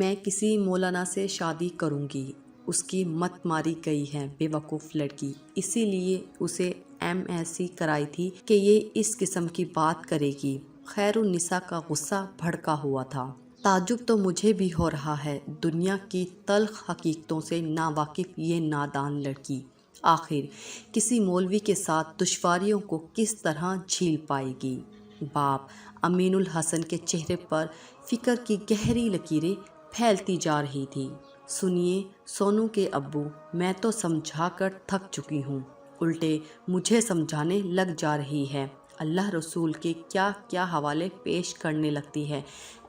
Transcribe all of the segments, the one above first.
میں کسی مولانا سے شادی کروں گی، اس کی مت ماری گئی ہے بیوقوف لڑکی، اسی لیے اسے MSc کرائی تھی کہ یہ اس قسم کی بات کرے گی۔ خیر النساء کا غصہ بھڑکا ہوا تھا۔ تعجب تو مجھے بھی ہو رہا ہے، دنیا کی تلخ حقیقتوں سے ناواقف یہ نادان لڑکی آخر کسی مولوی کے ساتھ دشواریوں کو کس طرح جھیل پائے گی۔ باپ امین الحسن کے چہرے پر فکر کی گہری لکیریں پھیلتی جا رہی تھی۔ سنیے سونو کے ابو، میں تو سمجھا کر تھک چکی ہوں، الٹے مجھے سمجھانے لگ جا رہی ہے، اللہ رسول کے کیا کیا حوالے پیش کرنے لگتی ہے،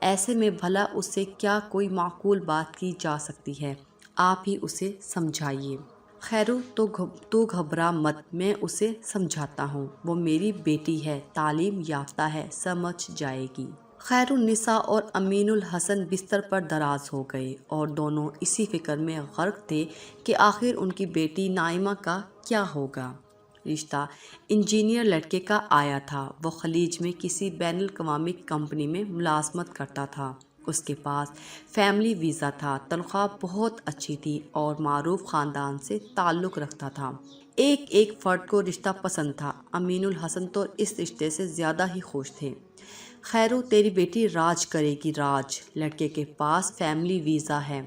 ایسے میں بھلا اس سے کیا کوئی معقول بات کی جا سکتی ہے، آپ ہی اسے سمجھائیے۔ خیرو تو گھبرا مت، میں اسے سمجھاتا ہوں، وہ میری بیٹی ہے، تعلیم یافتہ ہے، سمجھ جائے گی۔ خیر النساء اور امین الحسن بستر پر دراز ہو گئے اور دونوں اسی فکر میں غرق تھے کہ آخر ان کی بیٹی نائمہ کا کیا ہوگا۔ رشتہ انجینئر لڑکے کا آیا تھا، وہ خلیج میں کسی بین الاقوامی کمپنی میں ملازمت کرتا تھا، اس کے پاس فیملی ویزا تھا، تنخواہ بہت اچھی تھی اور معروف خاندان سے تعلق رکھتا تھا۔ ایک فرد کو رشتہ پسند تھا، امین الحسن تو اس رشتے سے زیادہ ہی خوش تھے۔ خیرو تیری بیٹی راج کرے گی، راج، لڑکے کے پاس فیملی ویزا ہے،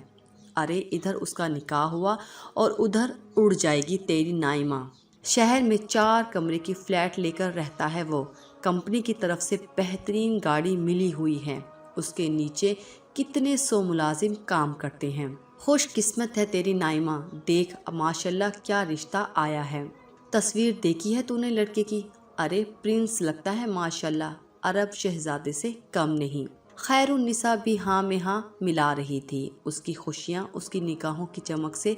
ارے ادھر اس کا نکاح ہوا اور ادھر اڑ جائے گی تیری نائمہ۔ شہر میں 4 کمرے کی فلیٹ لے کر رہتا ہے وہ، کمپنی کی طرف سے بہترین گاڑی ملی ہوئی ہے، اس کے نیچے کتنے 100 ملازم کام کرتے ہیں۔ خوش قسمت ہے تیری نائمہ، دیکھ ماشاءاللہ کیا رشتہ آیا ہے۔ تصویر دیکھی ہے تو نے لڑکے کی؟ ارے پرنس لگتا ہے ماشاءاللہ، عرب شہزادے سے کم نہیں۔ خیر النساء بھی ہاں میں ہاں ملا رہی تھی، اس کی خوشیاں اس کی نگاہوں کی چمک سے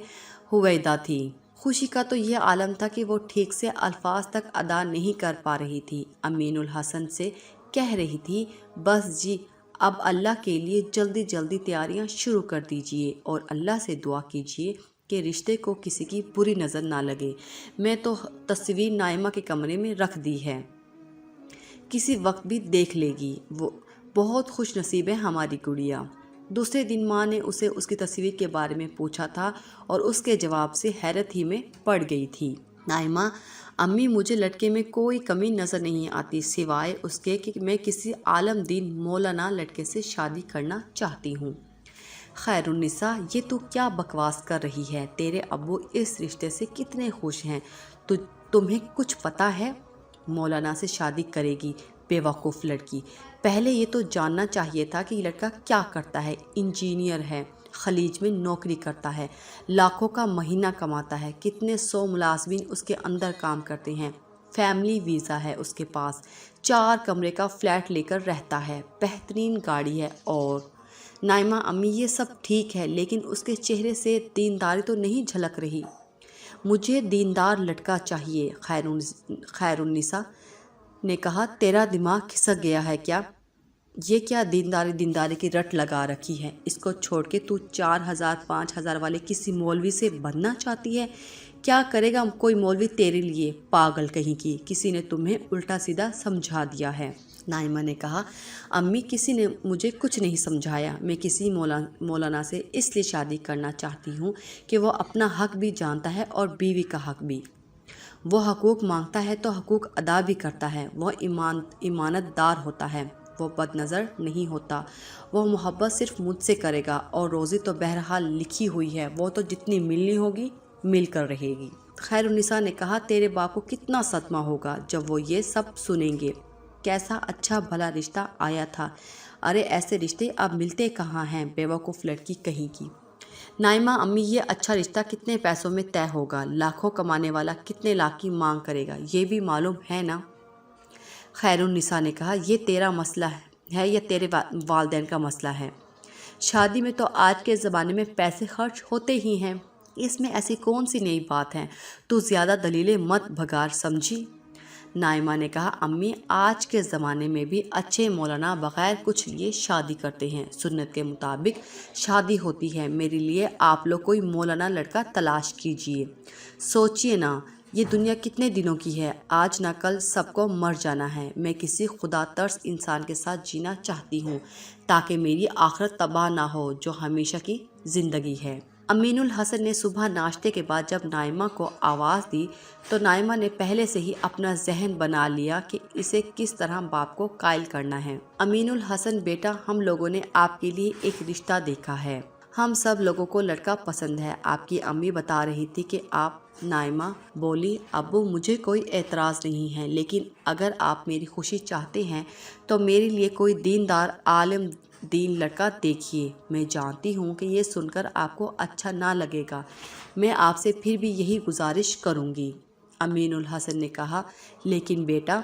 ہویدا تھی۔ خوشی کا تو یہ عالم تھا کہ وہ ٹھیک سے الفاظ تک ادا نہیں کر پا رہی تھی۔ امین الحسن سے کہہ رہی تھی، بس جی اب اللہ کے لیے جلدی جلدی تیاریاں شروع کر دیجئے اور اللہ سے دعا کیجئے کہ رشتے کو کسی کی بری نظر نہ لگے۔ میں تو تصویر نائمہ کے کمرے میں رکھ دی ہے، کسی وقت بھی دیکھ لے گی، وہ بہت خوش نصیب ہے ہماری گڑیا۔ دوسرے دن ماں نے اسے اس کی تصویر کے بارے میں پوچھا تھا اور اس کے جواب سے حیرت ہی میں پڑ گئی تھی۔ نائمہ، امی مجھے لڑکے میں کوئی کمی نظر نہیں آتی سوائے اس کے کہ میں کسی عالم دین مولانا لڑکے سے شادی کرنا چاہتی ہوں۔ خیر النساء یہ تو کیا بکواس کر رہی ہے، تیرے ابو اس رشتے سے کتنے خوش ہیں، تمہیں کچھ پتہ ہے؟ مولانا سے شادی کرے گی، بے وقوف لڑکی، پہلے یہ تو جاننا چاہیے تھا کہ یہ لڑکا کیا کرتا ہے۔ انجینئر ہے، خلیج میں نوکری کرتا ہے، لاکھوں کا مہینہ کماتا ہے، کتنے 100 ملازمین اس کے اندر کام کرتے ہیں، فیملی ویزا ہے اس کے پاس، 4 کمرے کا فلیٹ لے کر رہتا ہے، بہترین گاڑی ہے اور… نائمہ امی یہ سب ٹھیک ہے لیکن اس کے چہرے سے دینداری تو نہیں جھلک رہی۔ مجھے دیندار لڑکا چاہیے، خیر النساء نے کہا، تیرا دماغ کھسک گیا ہے کیا؟ یہ کیا دینداری کی رٹ لگا رکھی ہے، اس کو چھوڑ کے تو 4000 5000 والے کسی مولوی سے بننا چاہتی ہے؟ کیا کرے گا کوئی مولوی تیرے لیے، پاگل کہیں کی، کسی نے تمہیں الٹا سیدھا سمجھا دیا ہے۔ نائمہ نے کہا، امی کسی نے مجھے کچھ نہیں سمجھایا، میں کسی مولانا سے اس لیے شادی کرنا چاہتی ہوں کہ وہ اپنا حق بھی جانتا ہے اور بیوی کا حق بھی، وہ حقوق مانگتا ہے تو حقوق ادا بھی کرتا ہے، وہ امانت دار ہوتا ہے، وہ بد نظر نہیں ہوتا، وہ محبت صرف مجھ سے کرے گا اور روزی تو بہرحال لکھی ہوئی ہے، وہ تو جتنی ملنی ہوگی مل کر رہے گی۔ خیر النساء نے کہا، تیرے باپ کو کتنا صدمہ ہوگا جب وہ یہ سب سنیں گے، کیسا اچھا بھلا رشتہ آیا تھا، ارے ایسے رشتے اب ملتے کہاں ہیں، بے وقوف لڑکی کہیں کی۔ نائمہ امی یہ اچھا رشتہ کتنے پیسوں میں طے ہوگا، لاکھوں کمانے والا کتنے لاکھ کی مانگ کرے گا، یہ بھی معلوم ہے نا؟ خیر النساء نے کہا، یہ تیرا مسئلہ ہے یا تیرے والدین کا مسئلہ ہے؟ شادی میں تو آج کے زمانے میں پیسے خرچ ہوتے ہی ہیں، اس میں ایسی کون سی نئی بات ہے، تو زیادہ دلیلیں مت بھگار سمجھی۔ نائمہ نے کہا، امی آج کے زمانے میں بھی اچھے مولانا بغیر کچھ لیے شادی کرتے ہیں، سنت کے مطابق شادی ہوتی ہے، میرے لیے آپ لوگ کوئی مولانا لڑکا تلاش کیجئے، سوچئے نا، یہ دنیا کتنے دنوں کی ہے، آج نہ کل سب کو مر جانا ہے۔ میں کسی خدا ترس انسان کے ساتھ جینا چاہتی ہوں تاکہ میری آخرت تباہ نہ ہو جو ہمیشہ کی زندگی ہے۔ امین الحسن نے صبح ناشتے کے بعد جب نائمہ کو آواز دی تو نائمہ نے پہلے سے ہی اپنا ذہن بنا لیا کہ اسے کس طرح باپ کو قائل کرنا ہے۔ امین الحسن بیٹا، ہم لوگوں نے آپ کے لیے ایک رشتہ دیکھا ہے، ہم سب لوگوں کو لڑکا پسند ہے۔ آپ کی امی بتا رہی تھی کہ آپ۔ نائمہ بولی، ابو مجھے کوئی اعتراض نہیں ہے، لیکن اگر آپ میری خوشی چاہتے ہیں تو میرے لیے کوئی دیندار عالم دین لڑکا دیکھیے۔ میں جانتی ہوں کہ یہ سن کر آپ کو اچھا نہ لگے گا، میں آپ سے پھر بھی یہی گزارش کروں گی۔ امین الحسن نے کہا، لیکن بیٹا،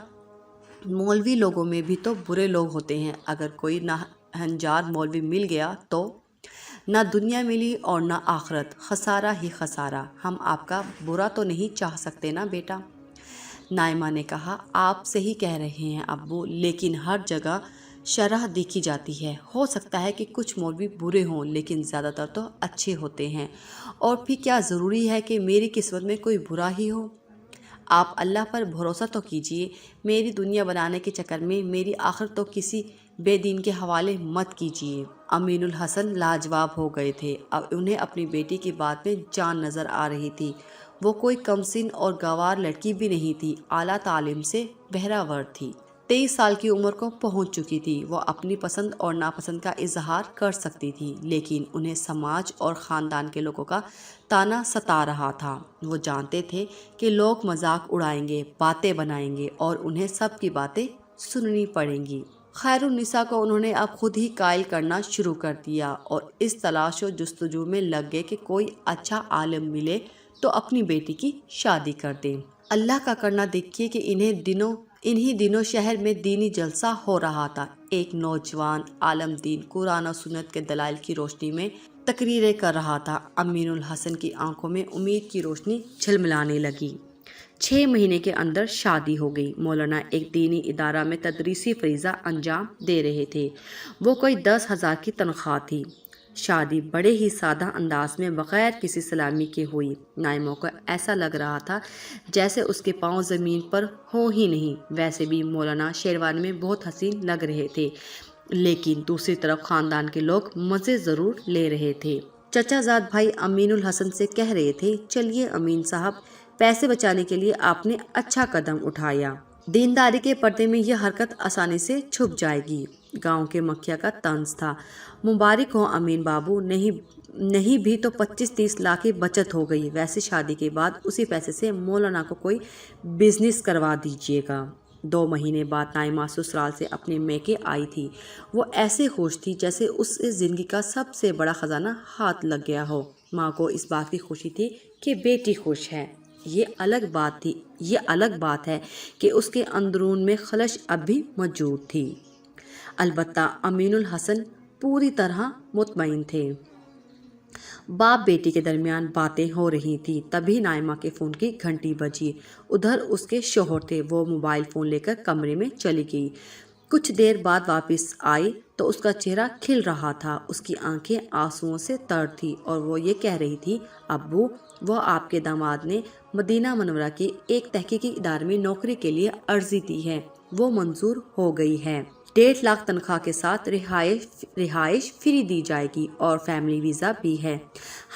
مولوی لوگوں میں بھی تو برے لوگ ہوتے ہیں، اگر کوئی ناہنجار مولوی مل گیا تو نہ دنیا ملی اور نہ آخرت، خسارہ ہی خسارہ۔ ہم آپ کا برا تو نہیں چاہ سکتے نا بیٹا؟ نائمہ نے کہا، آپ صحیح کہہ رہے ہیں ابو، لیکن ہر جگہ شرح دیکھی جاتی ہے۔ ہو سکتا ہے کہ کچھ مولوی برے ہوں، لیکن زیادہ تر تو اچھے ہوتے ہیں، اور پھر کیا ضروری ہے کہ میری قسمت میں کوئی برا ہی ہو؟ آپ اللہ پر بھروسہ تو کیجیے، میری دنیا بنانے کے چکر میں میری آخرت تو کسی بے دین کے حوالے مت کیجیے۔ امین الحسن لاجواب ہو گئے تھے، اب انہیں اپنی بیٹی کی بات میں جان نظر آ رہی تھی۔ وہ کوئی کم سن اور گوار لڑکی بھی نہیں تھی، اعلیٰ تعلیم سے بہرہ تھی، 23 سال کی عمر کو پہنچ چکی تھی۔ وہ اپنی پسند اور ناپسند کا اظہار کر سکتی تھی، لیکن انہیں سماج اور خاندان کے لوگوں کا تانا ستا رہا تھا۔ وہ جانتے تھے کہ لوگ مذاق اڑائیں گے، باتیں بنائیں گے اور انہیں سب کی باتیں سننی پڑیں گی۔ خیر النساء کو انہوں نے اب خود ہی قائل کرنا شروع کر دیا اور اس تلاش و جستجو میں لگ گئے کہ کوئی اچھا عالم ملے تو اپنی بیٹی کی شادی کر دیں۔ اللہ کا کرنا دیکھیے کہ انہی دنوں شہر میں دینی جلسہ ہو رہا تھا۔ ایک نوجوان عالم دین قرآن و سنت کے دلائل کی روشنی میں تقریریں کر رہا تھا۔ امین الحسن کی آنکھوں میں امید کی روشنی جھلملانے لگی۔ 6 مہینے کے اندر شادی ہو گئی۔ مولانا ایک دینی ادارہ میں تدریسی فریضہ انجام دے رہے تھے۔ وہ کوئی 10,000 کی تنخواہ تھی۔ شادی بڑے ہی سادہ انداز میں بغیر کسی سلامی کے ہوئی۔ نائمہ کو ایسا لگ رہا تھا جیسے اس کے پاؤں زمین پر ہوں ہی نہیں۔ ویسے بھی مولانا شیروانی میں بہت حسین لگ رہے تھے، لیکن دوسری طرف خاندان کے لوگ مزے ضرور لے رہے تھے۔ چچا زاد بھائی امین الحسن سے کہہ رہے تھے، چلیے امین صاحب، پیسے بچانے کے لیے آپ نے اچھا قدم اٹھایا۔ دینداری کے پردے میں یہ حرکت آسانی سے چھپ جائے گی۔ گاؤں کے مکھیا کا طنز تھا، مبارک ہو امین بابو، نہیں بھی تو 25-30 لاکھ کی بچت ہو گئی۔ ویسے شادی کے بعد اسی پیسے سے مولانا کو کوئی بزنس کروا دیجیے گا۔ 2 مہینے بعد نائمہ سسرال سے اپنے میکے آئی تھی۔ وہ ایسے خوش تھی جیسے اس زندگی کا سب سے بڑا خزانہ ہاتھ لگ گیا ہو۔ ماں کو اس بات کی خوشی تھی کہ بیٹی خوش ہے۔ یہ الگ بات ہے کہ اس کے اندرون میں خلش اب بھی موجود تھی۔ البتہ امین الحسن پوری طرح مطمئن تھے۔ باپ بیٹی کے درمیان باتیں ہو رہی تھیں، تبھی نائمہ کے فون کی گھنٹی بجی۔ ادھر اس کے شوہر تھے۔ وہ موبائل فون لے کر کمرے میں چلی گئی۔ کچھ دیر بعد واپس آئی تو اس کا چہرہ کھل رہا تھا، اس کی آنکھیں آنسوؤں سے تر تھیں اور وہ یہ کہہ رہی تھی، ابو، وہ آپ کے داماد نے مدینہ منورہ کے ایک تحقیقی ادارے میں نوکری کے لیے عرضی دی ہے، وہ منظور ہو گئی ہے۔ 1.5 لاکھ تنخواہ کے ساتھ رہائش فری دی جائے گی اور فیملی ویزا بھی ہے۔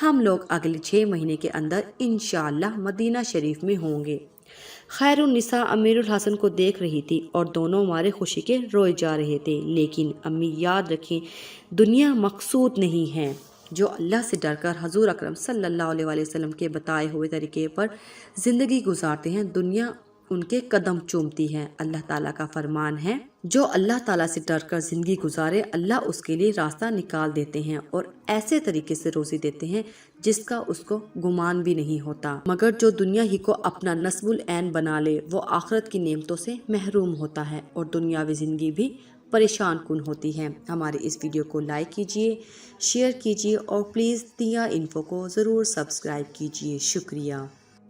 ہم لوگ اگلے 6 مہینے کے اندر انشاءاللہ مدینہ شریف میں ہوں گے۔ خیر النساء امیر الحسن کو دیکھ رہی تھی اور دونوں مارے خوشی کے روئے جا رہے تھے۔ لیکن امی یاد رکھیں، دنیا مقصود نہیں ہے۔ جو اللہ سے ڈر کر حضور اکرم صلی اللہ علیہ وسلم کے بتائے ہوئے طریقے پر زندگی گزارتے ہیں، دنیا ان کے قدم چومتی ہے۔ اللہ تعالیٰ کا فرمان ہے، جو اللہ تعالیٰ سے ڈر کر زندگی گزارے، اللہ اس کے لیے راستہ نکال دیتے ہیں اور ایسے طریقے سے روزی دیتے ہیں جس کا اس کو گمان بھی نہیں ہوتا۔ مگر جو دنیا ہی کو اپنا نصب العین بنا لے، وہ آخرت کی نعمتوں سے محروم ہوتا ہے اور دنیاوی زندگی بھی پریشان کن ہوتی ہے۔ ہمارے اس ویڈیو کو لائک کیجیے، شیئر کیجیے اور پلیز دیا انفو کو ضرور سبسکرائب کیجیے۔ شکریہ۔